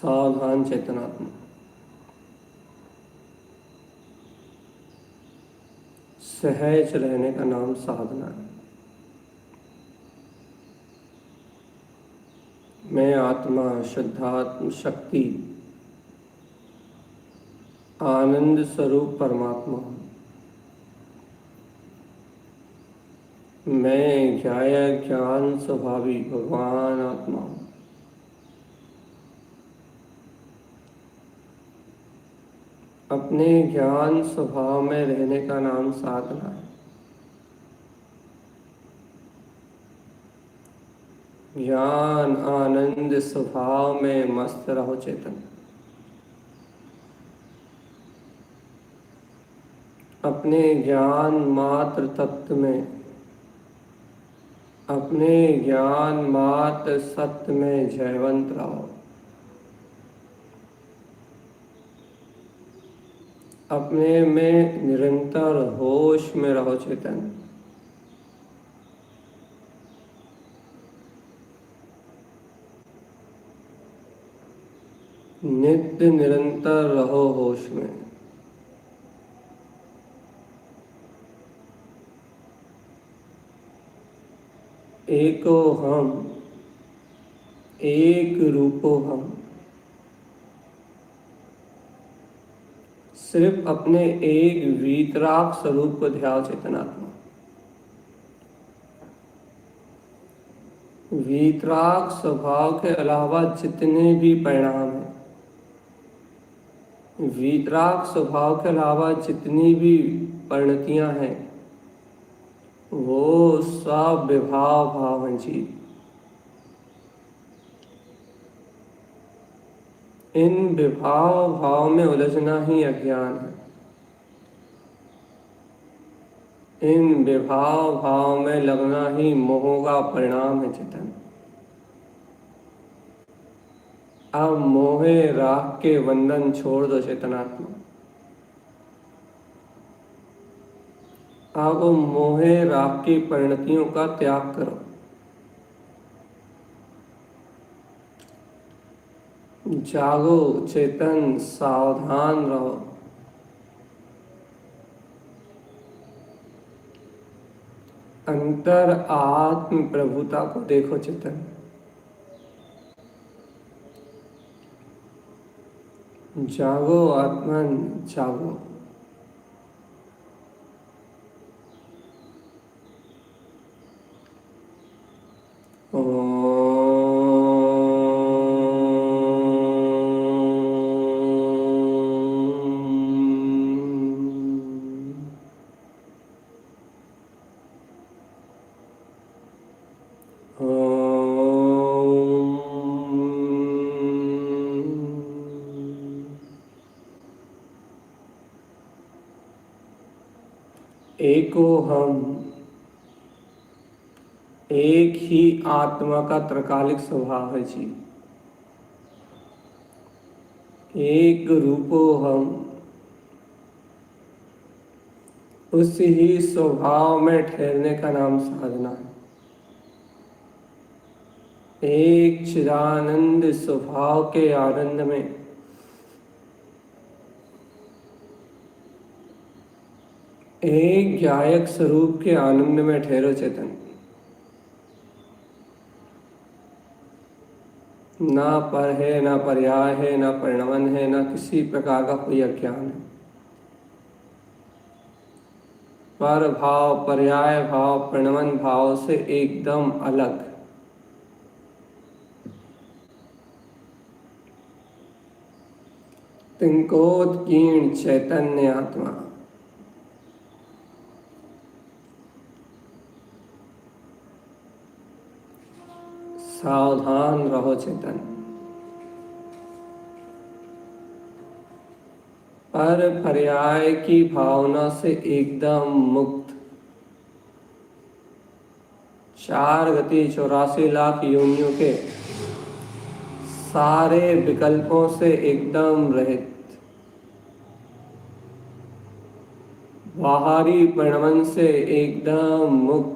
सावधान चेतनात्मा। सहज रहने का नाम साधना है। मैं आत्मा, शुद्धात्म शक्ति, आनंद स्वरूप परमात्मा हूँ। मैं ज्ञान स्वभावी भगवान आत्मा हूँ। अपने ज्ञान स्वभाव में रहने का नाम साधना है। ज्ञान आनंद स्वभाव में मस्त रहो चेतन। अपने ज्ञान मात्र तत्व में, अपने ज्ञान मात्र सत्य में जयवंत रहो। अपने में निरंतर होश में रहो चेतन। नित्य निरंतर रहो होश में। एको हम, एक रूपो हम। सिर्फ अपने एक वीतराग स्वरूप को ध्यान चेतनात्मा। वीतराग स्वभाव के अलावा जितने भी परिणाम हैं, वीतराग स्वभाव के अलावा जितनी भी परिणतियां हैं, वो सब विभाव भाव हैं जी। इन विभाव भाव में उलझना ही अज्ञान है। इन विभाव भाव में लगना ही मोह का परिणाम है चेतन। अब मोहे राग के बंधन छोड़ दो चेतनात्मा। अब मोहे राग की परिणतियों का त्याग करो। जागो चेतन, सावधान रहो। अंतर आत्म प्रभुता को देखो चेतन। जागो आत्मन, जागो। एको हम, एक ही आत्मा का त्रकालिक स्वभाव है जी। एक रूपो हम, उस ही स्वभाव में ठहरने का नाम साधना है। एक चिदानंद स्वभाव के आनंद में, एक गायक स्वरूप के आनंद में ठहरो चेतन। ना पर है, ना पर्याय है, ना परिणमन है, ना किसी प्रकार का कोई अज्ञान है। पर भाव, पर्याय भाव, परिणमन भाव से एकदम अलग। तिंकोत्कीर्ण चैतन्य आत्मा। सावधान रहो चेतन। पर पर्याय की भावना से एकदम मुक्त। 4 गति 84 लाख योनियों के सारे विकल्पों से एकदम रहित। बाहरी परिणमन से एकदम मुक्त।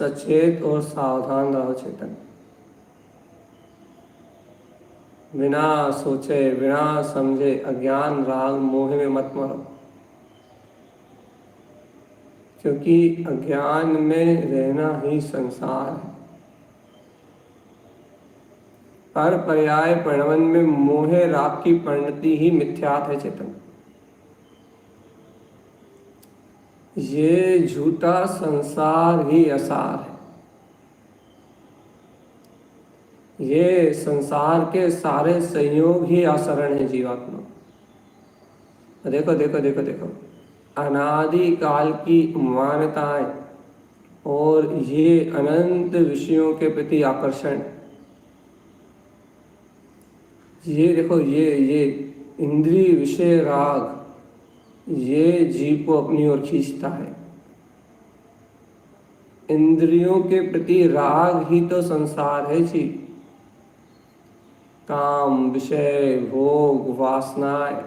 सचेत और सावधान रहो चेतन। बिना सोचे बिना समझे अज्ञान राग मोह में मत मरो, क्योंकि अज्ञान में रहना ही संसार है। पर पर्याय प्रणवन में मोह राग की परिणति ही मिथ्यात है चेतन। ये झूठा संसार ही असार है। ये संसार के सारे संयोग ही आसरण है जीवात्मा। देखो देखो देखो देखो, अनादि काल की मान्यताएं और ये अनंत विषयों के प्रति आकर्षण, ये देखो ये इंद्रिय विषय राग, ये जीव को अपनी ओर खींचता है। इंद्रियों के प्रति राग ही तो संसार है जी। काम, विषय, भोग, वासनाएं,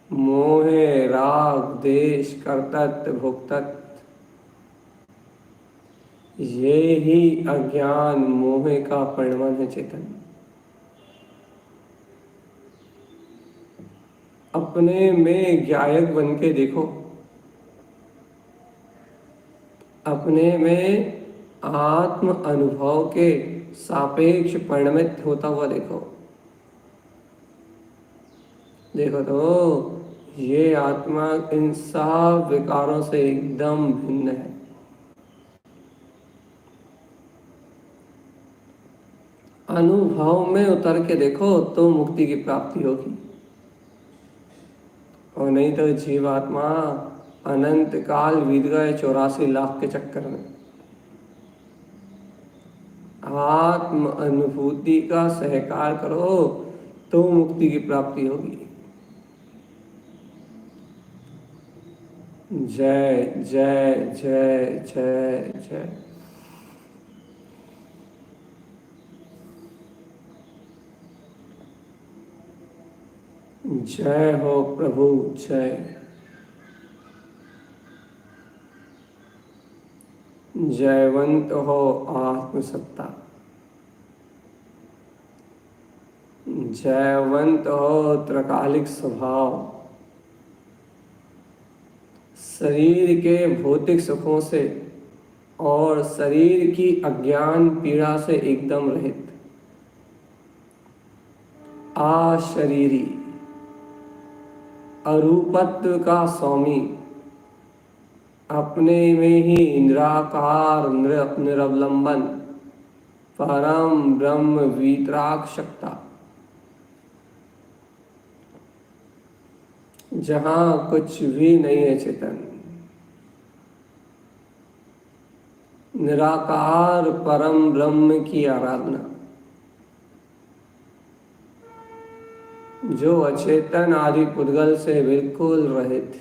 मोह, राग, देश, कर्तृत्व, भोक्तृत्व, ये ही अज्ञान मोह का परिणमन है चेतन। अपने में ज्ञायक बन के देखो, अपने में आत्म अनुभव के सापेक्ष परिणमित होता हुआ देखो। देखो तो ये आत्मा इन सब विकारों से एकदम भिन्न है। अनुभव में उतर के देखो तो मुक्ति की प्राप्ति होगी, और नहीं तो जीवात्मा अनंत काल बीत गए 84 लाख के चक्कर में। आत्म अनुभूति का सहकार करो तो मुक्ति की प्राप्ति होगी। जय जय जय जय जय। जय हो प्रभु, जय। जयवंत हो आत्मसत्ता, जयवंत हो त्रकालिक स्वभाव। शरीर के भौतिक सुखों से और शरीर की अज्ञान पीड़ा से एकदम रहित, अशरीरी, अरूपत्व का स्वामी, अपने में ही निराकार निरवलंबन परम ब्रह्म वीतरागशक्ता, जहां कुछ भी नहीं है चेतन। निराकार परम ब्रह्म की आराधना, जो अचेतन आदि पुद्गल से बिल्कुल रहित,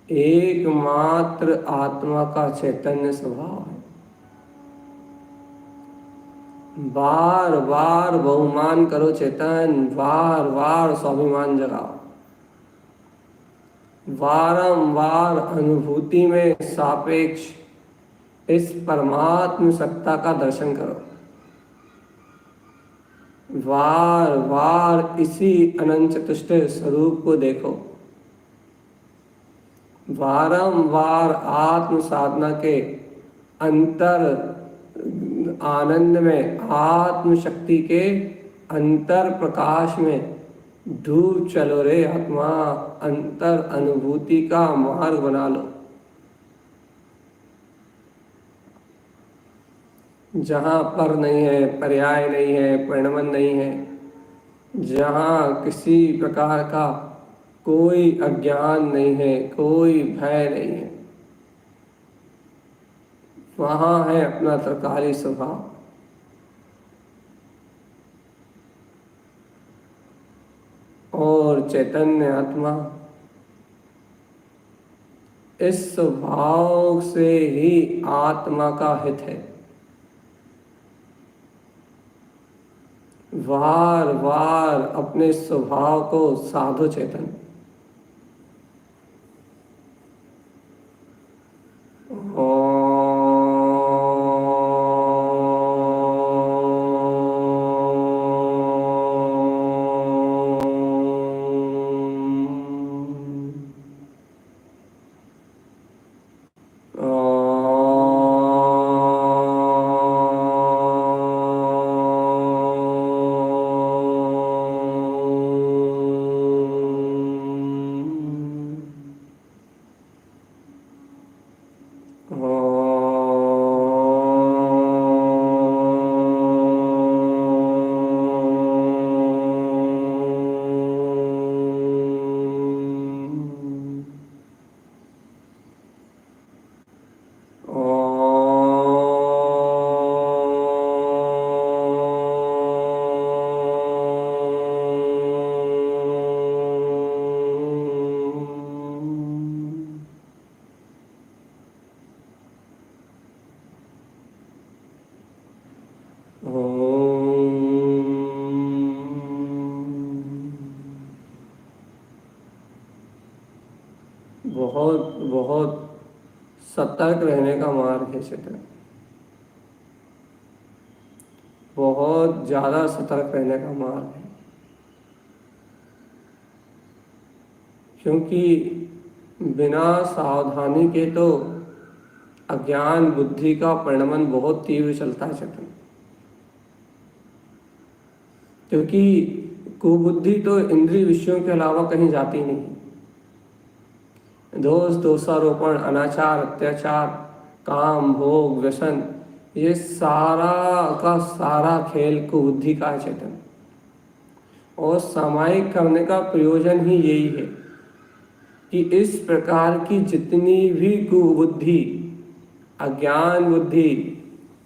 एकमात्र आत्मा का चैतन्य स्वभाव है। बार बार बहुमान करो चेतन, बार बार स्वाभिमान जगाओ, बारंबार अनुभूति में सापेक्ष इस परमात्म सत्ता का दर्शन करो, बार बार इसी अनंत चतुष्ट स्वरूप को देखो, बारंबार आत्म साधना के अंतर आनंद में, आत्म शक्ति के अंतर प्रकाश में डूब चलो रे आत्मा। अंतर अनुभूति का मार्ग बना लो, जहाँ पर नहीं है, पर्याय नहीं है, परिणमन नहीं है, जहाँ किसी प्रकार का कोई अज्ञान नहीं है, कोई भय नहीं है, वहाँ है अपना त्रकारी स्वभाव। और चैतन्य आत्मा इस स्वभाव से ही आत्मा का हित है। बार बार अपने स्वभाव को साधो चेतन। बहुत बहुत सतर्क रहने का मार्ग है चित्र, बहुत ज़्यादा सतर्क रहने का मार्ग है। क्योंकि बिना सावधानी के तो अज्ञान बुद्धि का परिणमन बहुत तीव्र चलता है चेतन। क्योंकि कुबुद्धि तो इंद्रिय विषयों के अलावा कहीं जाती नहीं। दोष, दोषारोपण, अनाचार, अत्याचार, काम, भोग, व्यसन, ये सारा का सारा खेल कुबुद्धि का है चेतन। और सामायिक करने का प्रयोजन ही यही है कि इस प्रकार की जितनी भी कुबुद्धि, अज्ञान बुद्धि,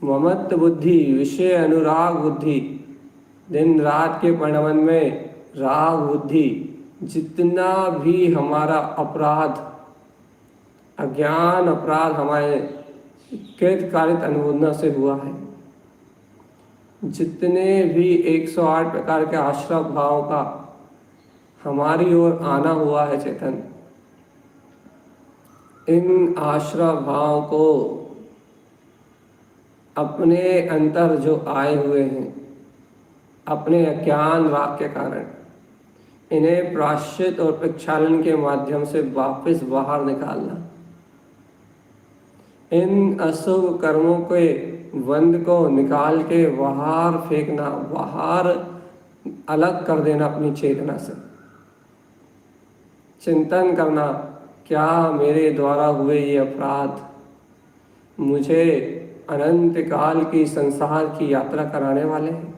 ममत्व बुद्धि, विषय अनुराग बुद्धि, दिन रात के परिणमन में राग बुद्धि, जितना भी हमारा अपराध, अज्ञान अपराध हमारे कृतकालिक अनुमोदना से हुआ है, जितने भी 108 प्रकार के आश्रम भाव का हमारी ओर आना हुआ है चेतन, इन आश्रय भाव को अपने अंतर जो आए हुए हैं अपने अज्ञान राग के कारण, इन्हें प्रायश्चित और प्रक्षालन के माध्यम से वापस बाहर निकालना, इन अशुभ कर्मों के बंध को निकाल के बाहर फेंकना, बाहर अलग कर देना अपनी चेतना से। चिंतन करना, क्या मेरे द्वारा हुए ये अपराध मुझे अनंत काल की संसार की यात्रा कराने वाले हैं?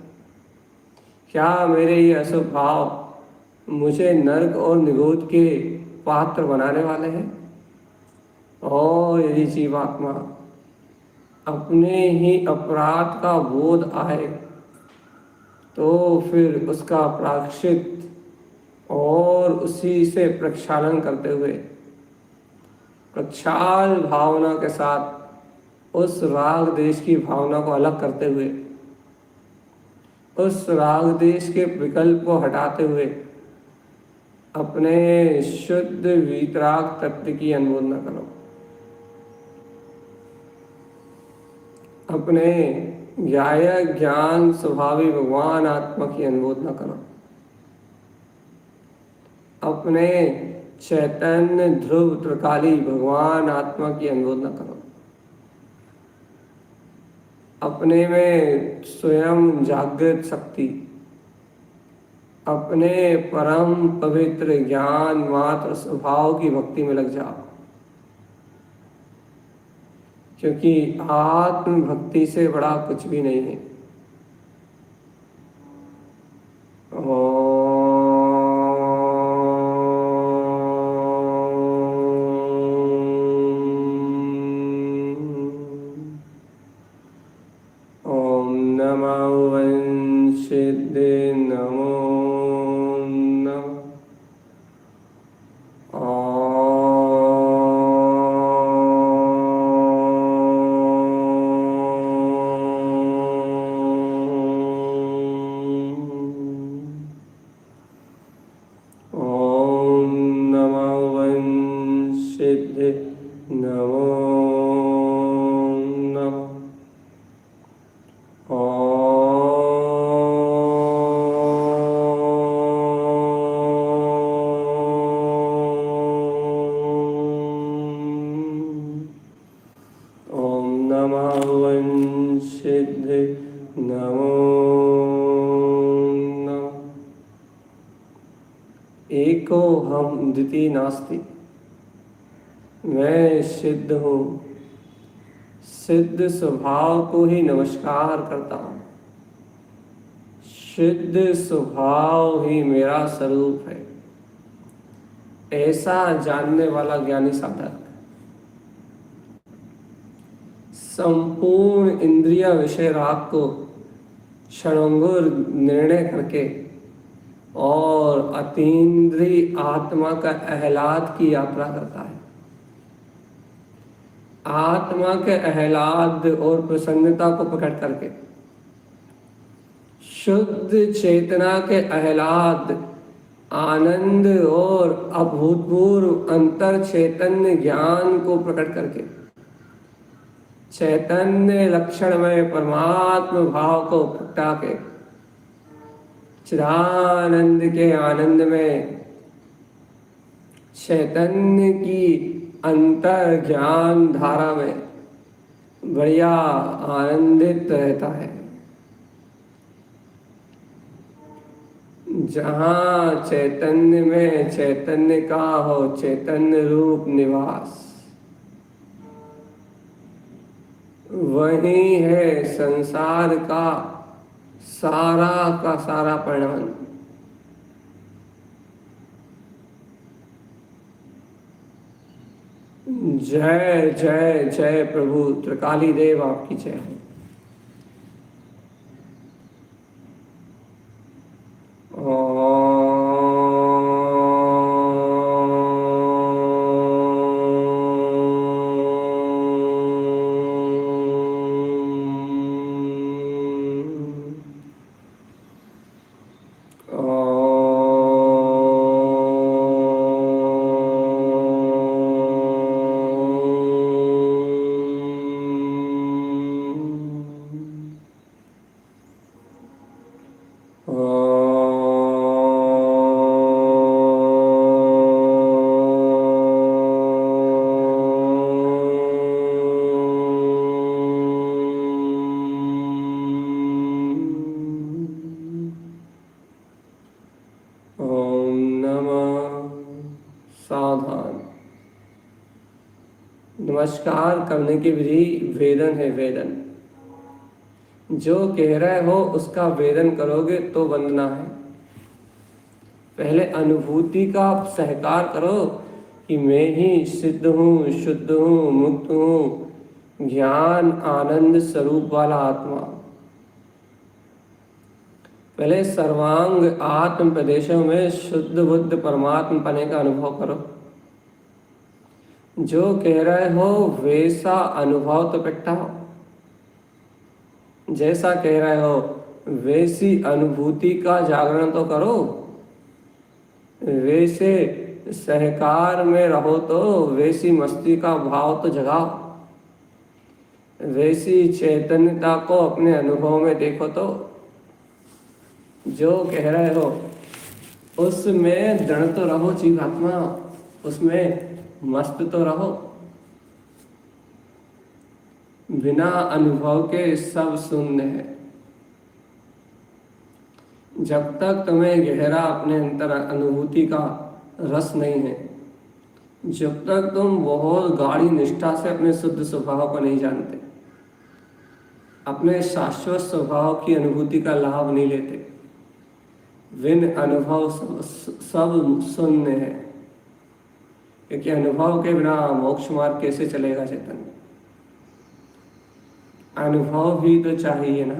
क्या मेरे ये अशुभ भाव मुझे नरक और निगोद के पात्र बनाने वाले हैं? और यदि जीवात्मा अपने ही अपराध का बोध आए तो फिर उसका प्रायश्चित और उसी से प्रक्षालन करते हुए, प्रक्षाल भावना के साथ उस राग देश की भावना को अलग करते हुए, उस राग देश के विकल्प को हटाते हुए अपने शुद्ध वीतराग तत्व की अनुमोदना करो। अपने ज्ञाय ज्ञान स्वभावी भगवान आत्मा की अनुमोदना करो। अपने चैतन्य ध्रुव त्रिकाली भगवान आत्मा की अनुमोदना करो। अपने में स्वयं जागृत शक्ति, अपने परम पवित्र ज्ञान मात्र स्वभाव की भक्ति में लग जाओ। क्योंकि आत्म भक्ति से बड़ा कुछ भी नहीं है। ओम नमः वंशिदे नमो नमः। ओम नमः वंशिदे नमो नमः। ओम नमः वंशिदे नमो नमः। एको हम द्वितीय नास्ति। मैं सिद्ध हूँ, सिद्ध स्वभाव को ही नमस्कार करता हूँ। सिद्ध स्वभाव ही मेरा स्वरूप है, ऐसा जानने वाला ज्ञानी साधक संपूर्ण इंद्रिय विषय राग को क्षणभंगुर निर्णय करके और अतीन्द्रिय आत्मा का आह्लाद की यात्रा करता है। आत्मा के आह्लाद और प्रसन्नता को प्रकट करके शुद्ध चेतना के आह्लाद, आनंद और अभूतपूर्व अंतर चैतन्य ज्ञान को प्रकट करके चैतन्य लक्षण में परमात्मा भाव को प्रगटा के चिदानंद के आनंद में चैतन्य की अंतर ज्ञान धारा में बढ़िया आनंदित रहता है। जहाँ चैतन्य में चैतन्य का हो चैतन्य रूप निवास, वही है संसार का सारा परिणाम। जय जय जय प्रभु त्रिकाली देव, आपकी जय। नमस्कार करने की विधि वेदन है। वेदन जो कह रहे हो उसका वेदन करोगे तो वंदना है। पहले अनुभूति का सहकार करो कि मैं ही सिद्ध हूँ, शुद्ध हूँ, मुक्त हूँ, ज्ञान आनंद स्वरूप वाला आत्मा। पहले सर्वांग आत्म प्रदेशों में शुद्ध बुद्ध परमात्मा पने का अनुभव करो। जो कह रहे हो वैसा अनुभव तो प्रगटाओ, जैसा कह रहे हो वैसी अनुभूति का जागरण तो करो, वैसे सहकार में रहो तो वैसी मस्ती का भाव तो जगाओ, वैसी चैतन्यता को अपने अनुभव में देखो। तो जो कह रहे हो उसमें दृढ़ तो रहो जीवात्मा, उसमें मस्त तो रहो। बिना अनुभव के सब शून्य है। जब तक तुम्हें गहरा अपने अंतर अनुभूति का रस नहीं है, जब तक तुम बहुत गाढ़ी निष्ठा से अपने शुद्ध स्वभाव को नहीं जानते, अपने शाश्वत स्वभाव की अनुभूति का लाभ नहीं लेते, विन अनुभव सब शून्य है। क्योंकि अनुभव के बिना मोक्ष मार्ग कैसे चलेगा चेतन? अनुभव भी तो चाहिए ना।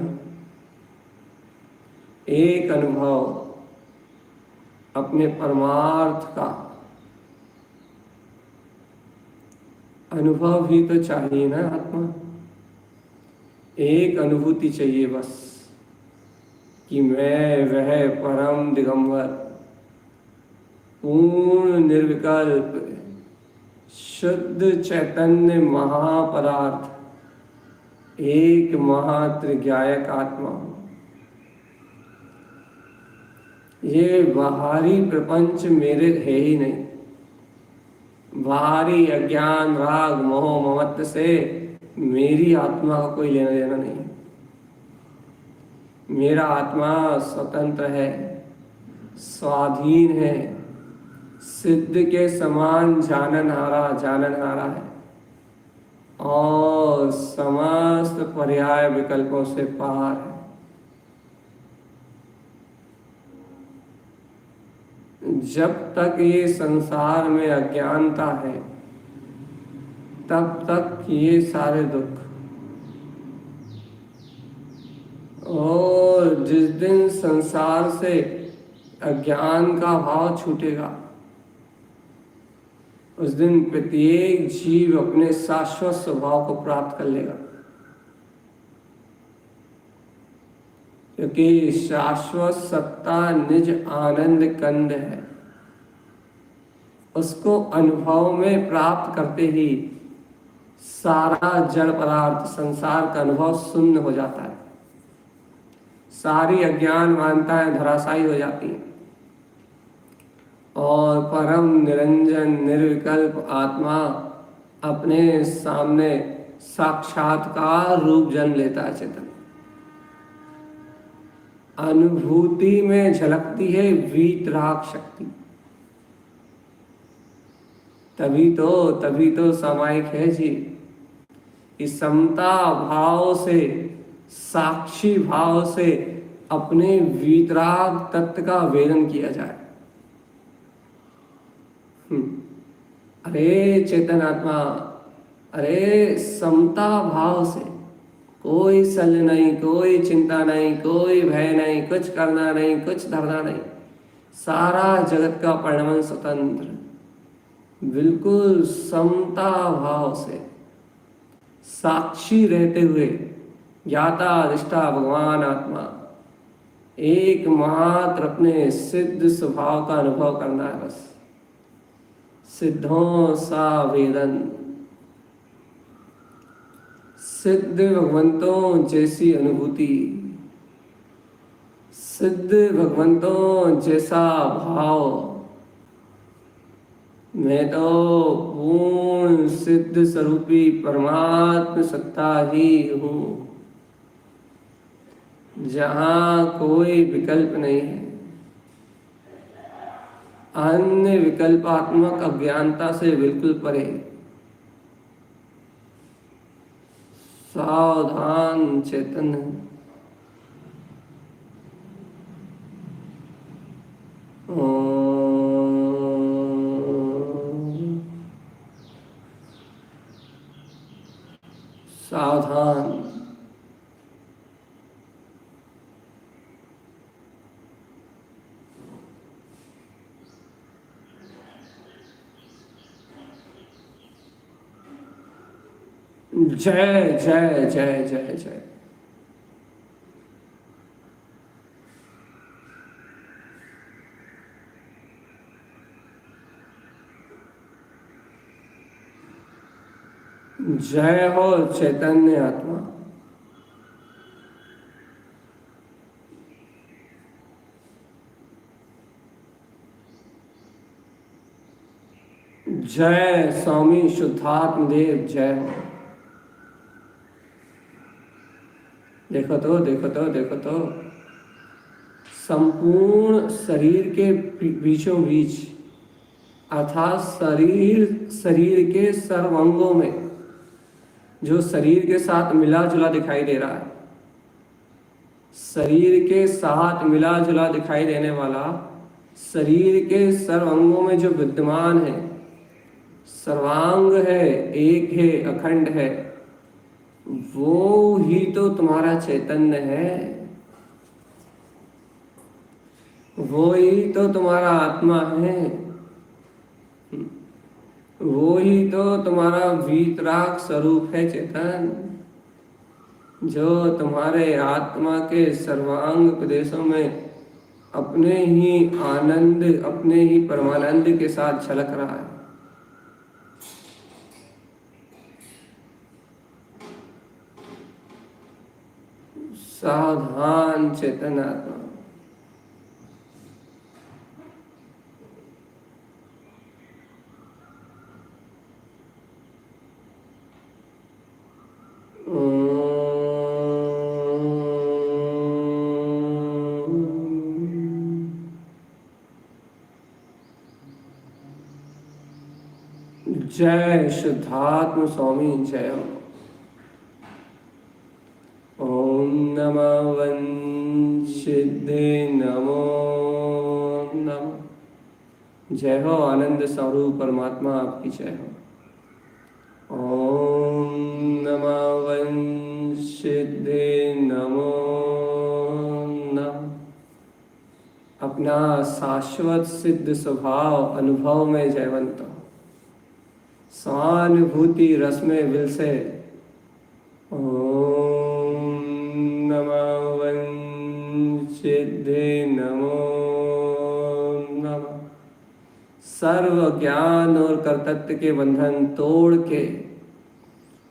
एक अनुभव अपने परमार्थ का अनुभव भी तो चाहिए ना आत्मा। एक अनुभूति चाहिए बस कि मैं वह परम दिगंबर पूर्ण निर्विकल्प शुद्ध चैतन्य महापदार्थ एक महात्रिज्ञायक आत्मा। ये बाहरी प्रपंच मेरे है ही नहीं। बाहरी अज्ञान राग मोह ममत्व से मेरी आत्मा का कोई लेना देना नहीं। मेरा आत्मा स्वतंत्र है, स्वाधीन है, सिद्ध के समान जाननहारा है और समस्त पर्याय विकल्पों से पार है। जब तक ये संसार में अज्ञानता है तब तक ये सारे दुख, और जिस दिन संसार से अज्ञान का भाव छूटेगा उस दिन प्रत्येक जीव अपने शाश्वत स्वभाव को प्राप्त कर लेगा, क्योंकि शाश्वत सत्ता निज आनंद कंद है। उसको अनुभव में प्राप्त करते ही सारा जड़ पदार्थ संसार का अनुभव शून्य हो जाता है, सारी अज्ञान मान्यताएं धराशायी हो जाती हैं और परम निरंजन निर्विकल्प आत्मा अपने सामने साक्षात्कार रूप जन्म लेता है। चेतन अनुभूति में झलकती है वीतराग शक्ति, तभी तो सामायिक है जी। इस समता भाव से, साक्षी भाव से अपने वीतराग तत्व का वेदन किया जाए। अरे चेतन आत्मा, अरे समता भाव से, कोई शल्य नहीं, कोई चिंता नहीं, कोई भय नहीं, कुछ करना नहीं, कुछ धरना नहीं, सारा जगत का परिणमन स्वतंत्र, बिल्कुल समता भाव से साक्षी रहते हुए ज्ञाता अधिष्ठा भगवान आत्मा एकमात्र अपने सिद्ध स्वभाव का अनुभव करना है। बस सिद्धों सा वेदन, सिद्ध भगवंतों जैसी अनुभूति, सिद्ध भगवंतों जैसा भाव। मैं तो पूर्ण सिद्ध स्वरूपी परमात्म सत्ता ही हूँ, जहाँ कोई विकल्प नहीं है। अन्य विकल्पात्मक अज्ञानता से बिल्कुल परे। सावधान चेतन, सावधान। जय जय जय जय जय। जय हो चैतन्य आत्मा। जय स्वामी शुद्धात्म देव, जय हो। देखो तो देखो तो देखो तो, संपूर्ण शरीर के बीचों बीच अर्थात शरीर के सर्व अंगों में जो शरीर के साथ मिला जुला दिखाई दे रहा है, शरीर के साथ मिला जुला दिखाई देने वाला, शरीर के सर्व अंगों में जो विद्यमान है, सर्वांग है, एक है, अखंड है, वो ही तो तुम्हारा चैतन्य है, वो ही तो तुम्हारा आत्मा है, वो ही तो तुम्हारा वीतराग स्वरूप है चेतन, जो तुम्हारे आत्मा के सर्वांग प्रदेशों में अपने ही आनंद, अपने ही परमानंद के साथ झलक रहा है। सावधान चेतन आत्मा। जय शुद्धात्म स्वामी, जय हो। नमः वंशिद्धे नमो नमः। जय हो आनंद स्वरूप परमात्मा, आपकी जय हो। ओम नमः वंशिद्धे नमो नमः। अपना शाश्वत सिद्ध स्वभाव अनुभव में जयवंत हो, सहानुभूति रस में विलसे। ओम नमः वंशिद्धे नमो नमः। सर्व ज्ञान और कर्तव्य के बंधन तोड़ के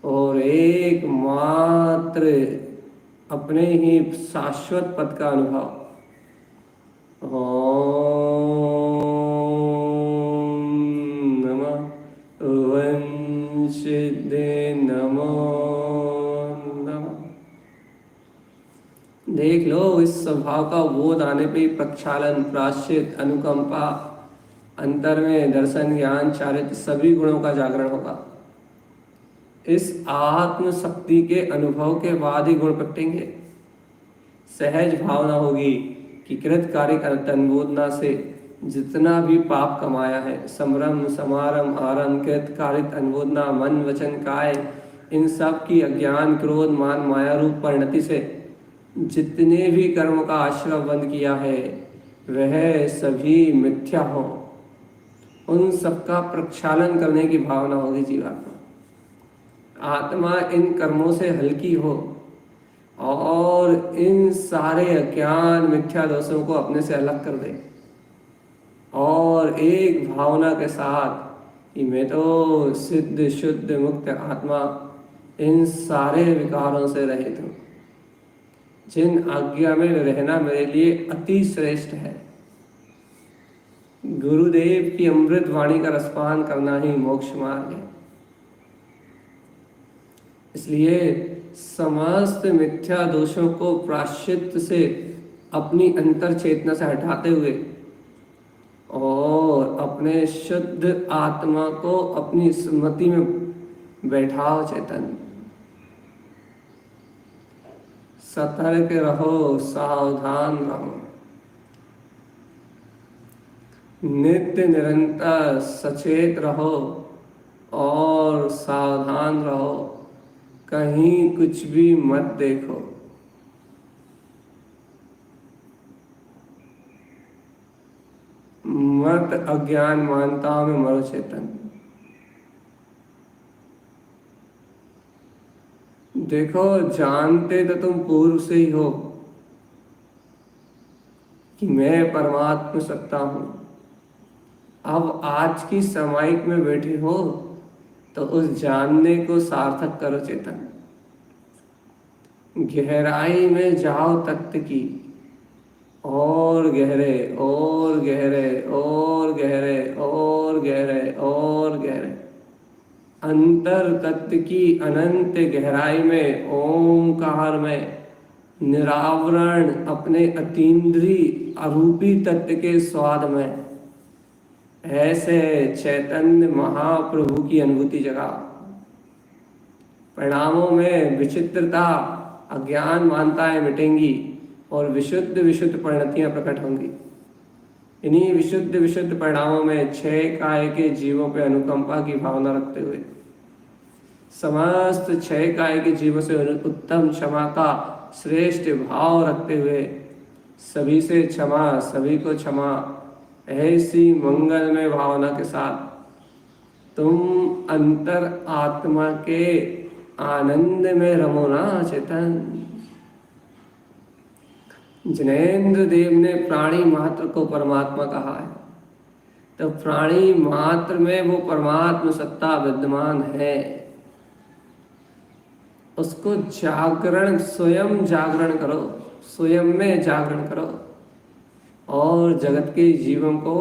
और एकमात्र अपने ही शाश्वत पद का अनुभव। ओम नमः वंशिद्धे नमो नमः। देख लो, इस स्वभाव का बोध आने पे प्रक्षालन, प्रायश्चित, अनुकंपा, अंतर में दर्शन, ज्ञान, चारित्र सभी गुणों का जागरण होगा। इस आत्म शक्ति के अनुभव के बाद ही गुण प्रगटेंगे। सहज भावना होगी कि कृत कार्य तन्मोदना से जितना भी पाप कमाया है, समरम समारम आरम कृत कारित अनुमोदना मन वचन काय, इन सब की अज्ञान क्रोध मान माया रूप परिणति से जितने भी कर्म का आश्रय बंद किया है वह सभी मिथ्या हो। उन सबका प्रक्षालन करने की भावना होगी जीवात्मा। आत्मा इन कर्मों से हल्की हो और इन सारे अज्ञान मिथ्या दोषों को अपने से अलग कर दे और एक भावना के साथ कि मैं तो सिद्ध शुद्ध मुक्त आत्मा, इन सारे विकारों से रहित हूँ, जिन आज्ञा में रहना मेरे लिए अति श्रेष्ठ है। गुरुदेव की अमृत वाणी का रसपान करना ही मोक्ष मार्ग है। इसलिए समस्त मिथ्या दोषों को प्रायश्चित से अपनी अंतर चेतना से हटाते हुए और अपने शुद्ध आत्मा को अपनी स्मृति में बैठाओ चेतन। सतर्क रहो, सावधान रहो, नित्य निरंतर सचेत रहो और सावधान रहो, कहीं कुछ भी मत देखो। मत अज्ञान मानताओं में मरो चेतन। देखो, जानते तो तुम पूर्व से ही हो कि मैं परमात्मा सत्ता हूं। अब आज की समाइक में बैठे हो तो उस जानने को सार्थक करो चेतन। गहराई में जाओ तत्व की, और गहरे और गहरे और गहरे और गहरे और गहरे अंतर तत्व की अनंत गहराई में ओंकार में निरावरण अपने अतीन्द्रिय अरूपी तत्व के स्वाद में ऐसे चैतन्य महाप्रभु की अनुभूति जगा। परिणामों में विचित्रता, अज्ञान मानताएं मिटेंगी और विशुद्ध विशुद्ध परिणतियां प्रकट होंगी। इन्हीं विशुद्ध विशुद्ध परिणामों में क्षय काय के जीवों पर अनुकंपा की भावना रखते हुए, समस्त क्षय काय के जीवों से उत्तम क्षमा का श्रेष्ठ भाव रखते हुए, सभी से क्षमा, सभी को क्षमा, ऐसी मंगलमय भावना के साथ तुम अंतर आत्मा के आनंद में रमो ना चेतन। जिनेन्द्र देव ने प्राणी मात्र को परमात्मा कहा है, तो प्राणी मात्र में वो परमात्मा सत्ता विद्यमान है। उसको जागरण, स्वयं जागरण करो, स्वयं में जागरण करो और जगत के जीवन को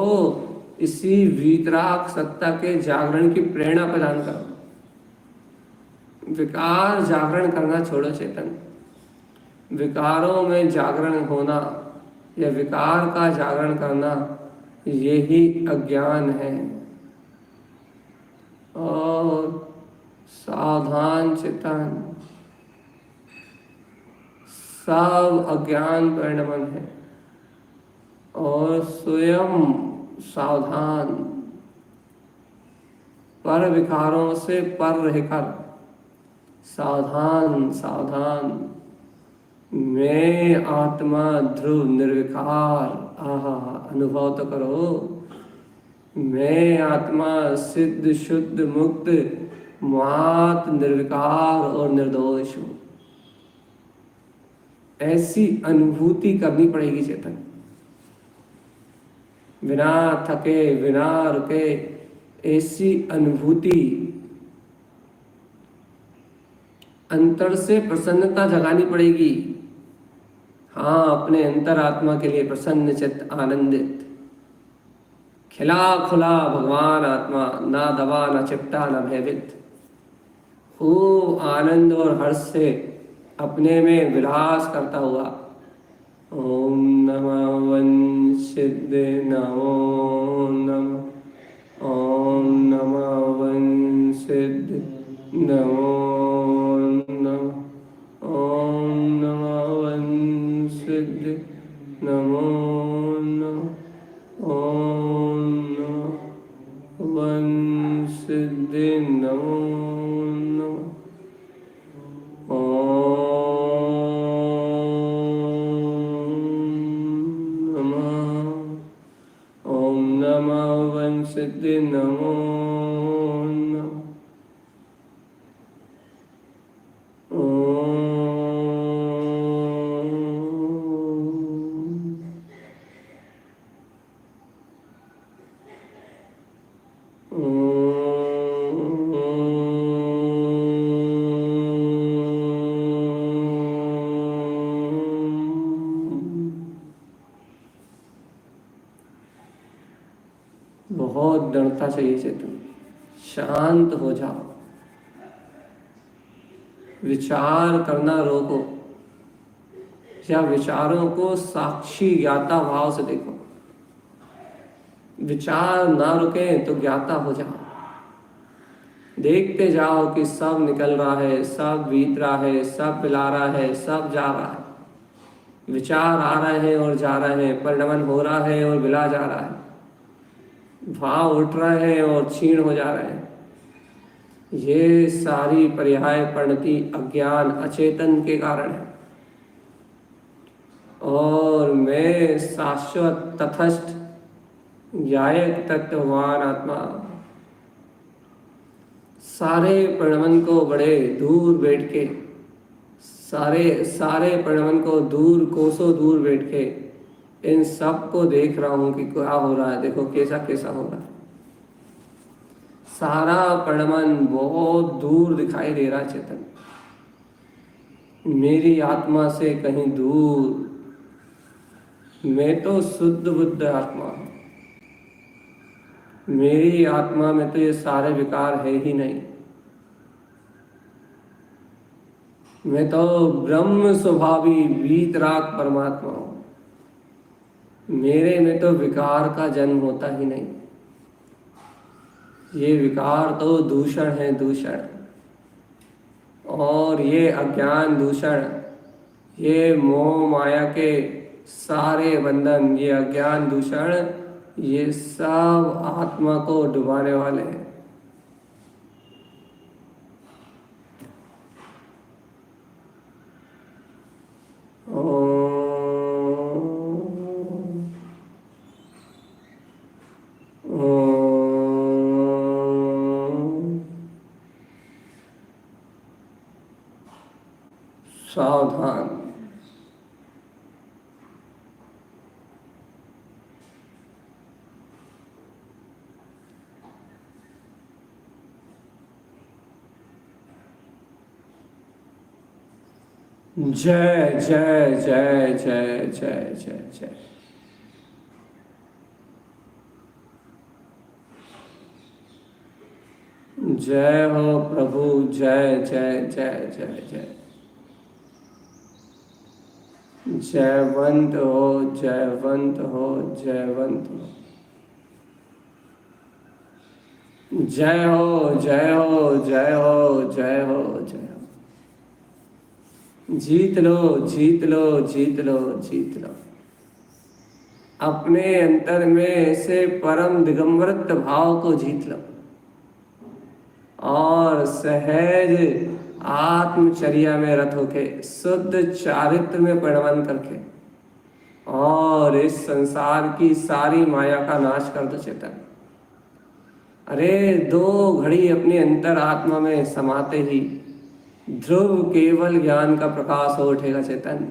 इसी वीतराग सत्ता के जागरण की प्रेरणा प्रदान करो। विकार जागरण करना छोड़ो चेतन। विकारों में जागरण होना या विकार का जागरण करना, यही अज्ञान है। और सावधान चेतन, सब अज्ञान पर नमन है और स्वयं सावधान, पर विकारों से पर रहकर सावधान सावधान, मैं आत्मा ध्रुव निर्विकार, आहा अनुभव तो करो, मैं आत्मा सिद्ध शुद्ध मुक्त मात निर्विकार और निर्दोष हूं। ऐसी अनुभूति करनी पड़ेगी चेतन, बिना थके बिना रुके ऐसी अनुभूति, अंतर से प्रसन्नता जगानी पड़ेगी। हाँ, अपने अंतरात्मा के लिए प्रसन्न चित्त आनंदित, खिला खुला भगवान आत्मा, ना दबा ना चिपटा ना भयभीत, खूब आनंद और हर्ष से अपने में विलास करता हुआ ओम नमः वंशिद नमो नमः, ओम नमः वंशिद नमो नमः, ओम नमः वंशिद नमो नमः, ओम नमः वंशिद नमो नमः, ओम नमः वंशिद नमो नमः, बहुत दृढ़ता चाहिए चेतन, शांत हो जाओ, विचार करना रोको या विचारों को साक्षी ज्ञाता भाव से देखो। विचार ना रुके तो ज्ञाता हो जाओ, देखते जाओ कि सब निकल रहा है, सब बीत रहा है, सब पिला रहा है, सब जा रहा है, विचार आ रहे हैं और जा रहे हैं, परिणमन हो रहा है और बिला जा रहा है, भाव उठ रहे हैं और क्षीण हो जा रहे हैं। ये सारी पर्याय परिणति अज्ञान अचेतन के कारण है। और मैं शाश्वत तथस्थ ज्ञायक तत्ववान आत्मा सारे परिणमन को बड़े दूर बैठ के, सारे परिणमन को दूर कोसों दूर बैठ के इन सब को देख रहा हूं कि क्या हो रहा है, देखो कैसा कैसा हो रहा है। सारा परिणमन बहुत दूर दिखाई दे रहा है चेतन, मेरी आत्मा से कहीं दूर। मैं तो शुद्ध बुद्ध आत्मा हूं, मेरी आत्मा में तो ये सारे विकार है ही नहीं। मैं तो ब्रह्म स्वभावी वीतराग परमात्मा हूं, मेरे में तो विकार का जन्म होता ही नहीं। ये विकार तो दूषण है, दूषण, और ये अज्ञान दूषण, ये मोह माया के सारे बंधन, ये अज्ञान दूषण, ये सब आत्मा को डुबाने वाले हैं। सावधान, जय जय जय जय जय जय जय। जय हो प्रभु, जय जय जय जय जय। जयवंत हो, जयवंत हो, जयवंत हो। जय हो, जय हो, जय हो, जय हो, जय हो। जीत लो, जीत लो, जीत लो, जीत लो। अपने अंतर में ऐसे परम दिगंबरत्व भाव को जीत लो और सहज आत्मचर्या में रत होके शुद्ध चारित्र में परिणमन करके और इस संसार की सारी माया का नाश कर दो चेतन। अरे 2 घड़ी अपने अंतर आत्मा में समाते ही ध्रुव केवल ज्ञान का प्रकाश हो उठेगा चेतन।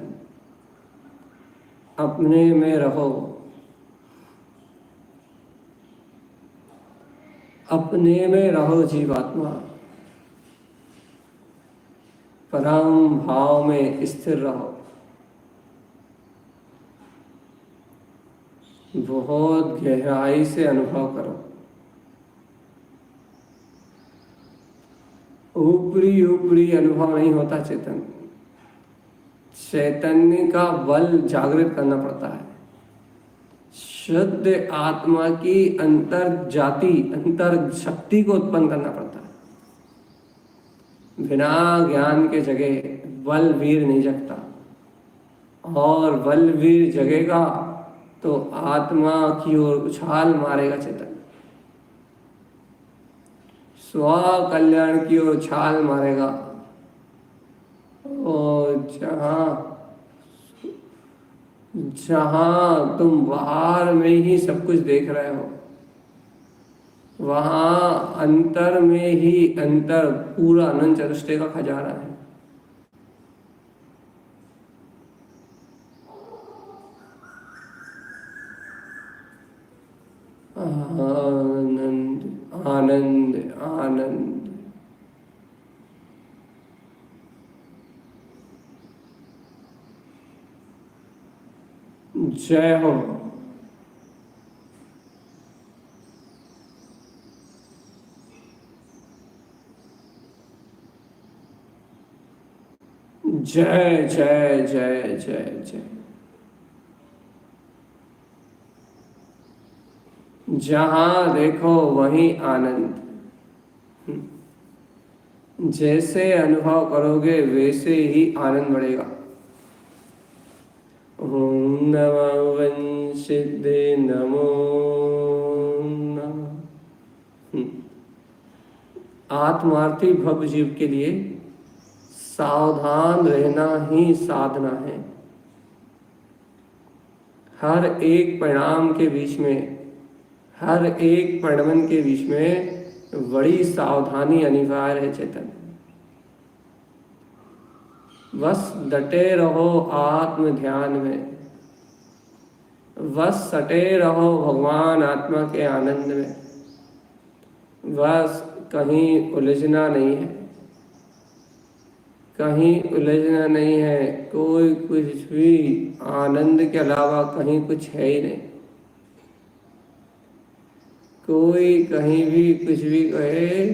अपने में रहो, अपने में रहो जीवात्मा, परम भाव में स्थिर रहो। बहुत गहराई से अनुभव करो। ऊपरी ऊपरी अनुभव नहीं होता चेतन। चैतन्य का बल जागृत करना पड़ता है। शुद्ध आत्मा की अंतर जाति, अंतर शक्ति को उत्पन्न करना पड़ता है। बिना ज्ञान के जगह बलवीर नहीं जगता, और बलवीर जगेगा तो आत्मा की ओर उछाल मारेगा चेतन, स्व कल्याण की ओर उछाल मारेगा। और जहां तुम बाहर में ही सब कुछ देख रहे हो, वहां अंतर में ही अंतर पूरा अनंत चतुष्टय का खजाना है। आनंद आनंद आनंद। जय हो। जय जय जय जय जय। जहां देखो वहीं आनंद। जैसे अनुभव करोगे वैसे ही आनंद बढ़ेगा। ओम नमः वंशिदे नमो नमः। आत्मार्थी भव जीव के लिए सावधान रहना ही साधना है। हर एक परिणाम के बीच में, हर एक परिणमन के बीच में बड़ी सावधानी अनिवार्य है चेतन। बस डटे रहो आत्म ध्यान में, बस सटे रहो भगवान आत्मा के आनंद में। बस कहीं उलझना नहीं है, कहीं उलझना नहीं है। कोई कुछ भी आनंद के अलावा कहीं कुछ है ही नहीं। कोई कहीं भी कुछ भी कहे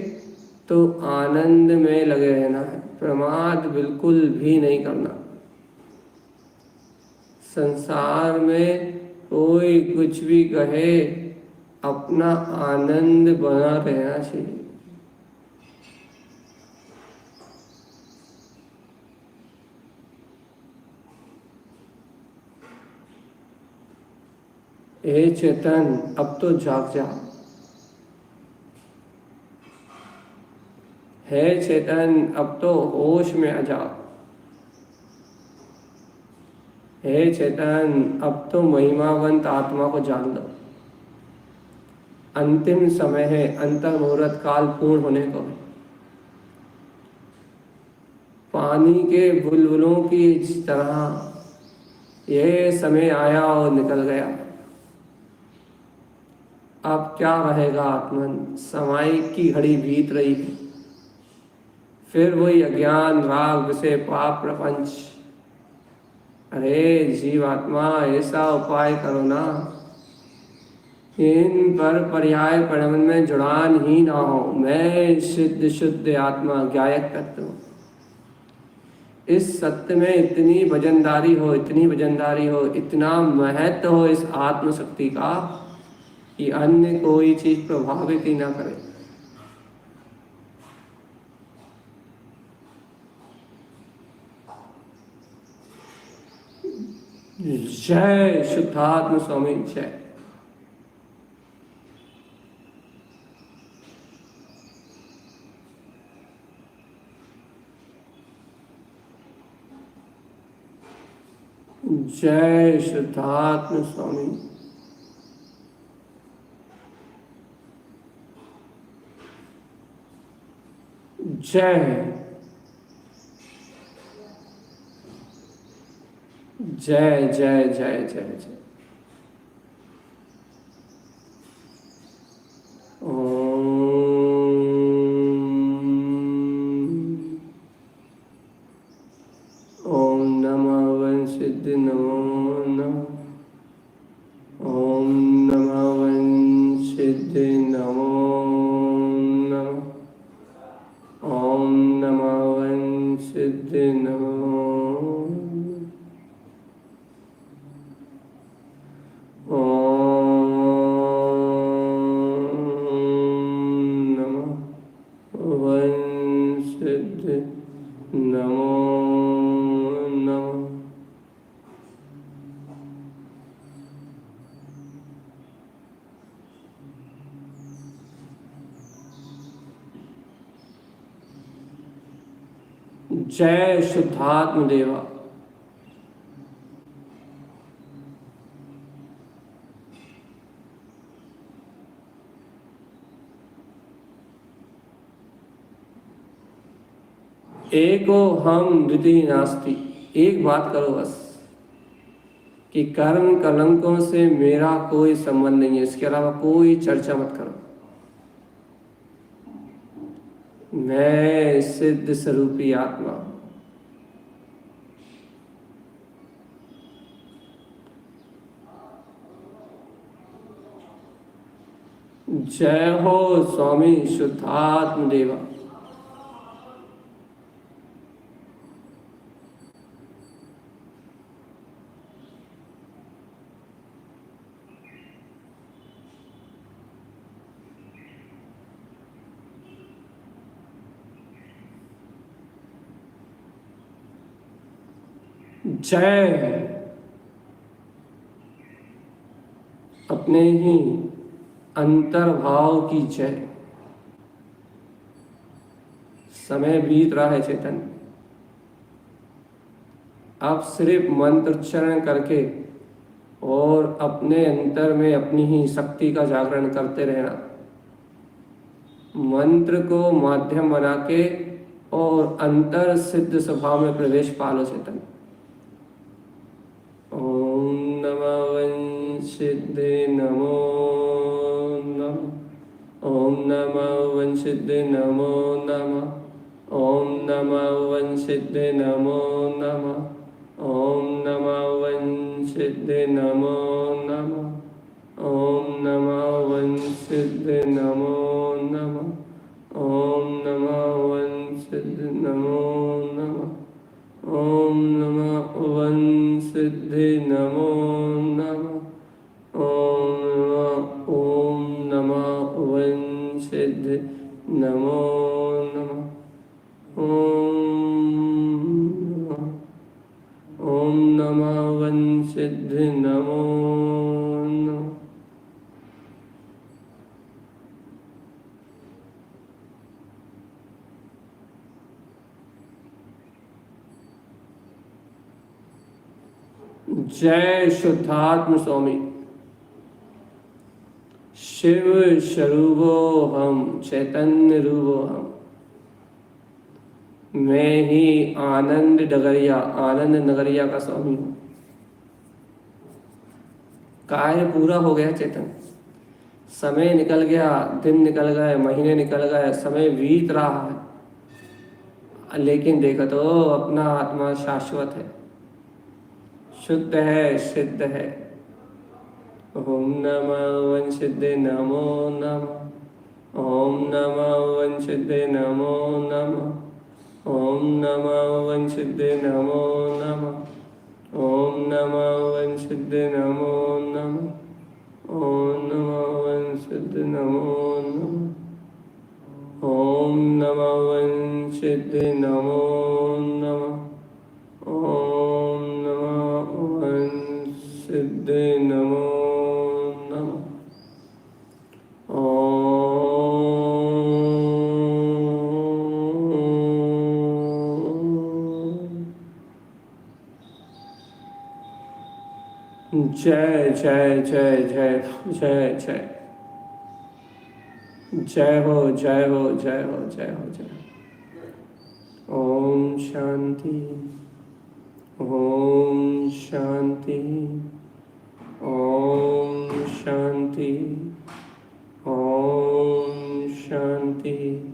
तो आनंद में लगे रहना है, प्रमाद बिल्कुल भी नहीं करना। संसार में कोई कुछ भी कहे, अपना आनंद बना रहना चाहिए। हे चेतन, अब तो जाग जा। हे चेतन, अब तो होश में आ जा। हे चेतन, अब तो महिमावंत आत्मा को जान लो। अंतिम समय है, अंतर मुहूर्त काल पूर्ण होने को। पानी के बुलबुलों की तरह यह समय आया और निकल गया। अब क्या रहेगा आत्मन? समय की घड़ी बीत रही है, फिर वही अज्ञान, राग, विषय, पाप, प्रपंच। अरे जीवात्मा, ऐसा उपाय करो ना, इन पर पर्याय परिणमन में जुड़ान ही ना हो। मैं सिद्ध शुद्ध आत्मा ज्ञायक तत्व हूँ। इस सत्य में इतनी वजनदारी हो, इतनी वजनदारी हो, इतना महत्व हो इस आत्मशक्ति का कि अन्य कोई चीज प्रभावित ही ना करे। जय शुद्धात्म स्वामी जय। जय शुद्धात्म स्वामी। जय जय जय जय जय जय। ओम नमः वंशिद्ध नमो नमः। ओम नमः वंशिद्ध नमो नमः। ओम नमः वंशिद्ध नमो जय शुद्धात्म देवा। एको हम द्वितीय नास्ति। एक बात करो बस कि कर्म कलंकों से मेरा कोई संबंध नहीं है, इसके अलावा कोई चर्चा मत करो। मैं सिद्ध स्वरूपी आत्मा। जय हो स्वामी शुद्धात्म देवा। जय अपने ही अंतर्भाव की जय। समय बीत रहा है चेतन, आप सिर्फ मंत्रोच्चारण करके और अपने अंतर में अपनी ही शक्ति का जागरण करते रहना। मंत्र को माध्यम बना के और अंतर सिद्ध स्वभाव में प्रवेश पालो चेतन। ओम नमः वंशिद्धे नमो नमः। ओम नमः वंशिद्धे नमो नमः। ओम नमः वंशिद्धे नमो नमः। ओम नमः वंशिद्धे नमो नमः। ओम नमः वंशिद्धे नमो नमः। ओम नमः वंशिद्धे नमो नमः। ओम नमः वंशिद्धे नमो नमः। ओम नमः वंशिद्धे नमो नमः। ओम नमः वंशिद्धे नमो नमः। जय शुद्धात्म स्वामी। शिव स्वरूपो हम, चैतन्य रूपो हम। मैं ही आनंद डगरिया, आनंद नगरिया का स्वामी हूँ। कार्य पूरा हो गया चेतन, समय निकल गया, दिन निकल गए, महीने निकल गए, समय बीत रहा है, लेकिन देखो तो अपना आत्मा शाश्वत है, शुद्ध है, सिद्ध है। ओम नमः वंशिद्धे नमो नमः। ओम नमः वंशिद्धे नमो नमः। ओम नमः वंशिद्धे नमो नमः। ओम नमः वंशिद्धे नमो नमः। ओम नमः वंशिद्धे नमो नमः। ओम नमः वंशिद्धे नमो नमः। ओम नमः जय जय जय जय जय जय जय हो जय हो जय हो जय हो जय हो। ओम शांति ओम शांति ओम शांति ओम शांति।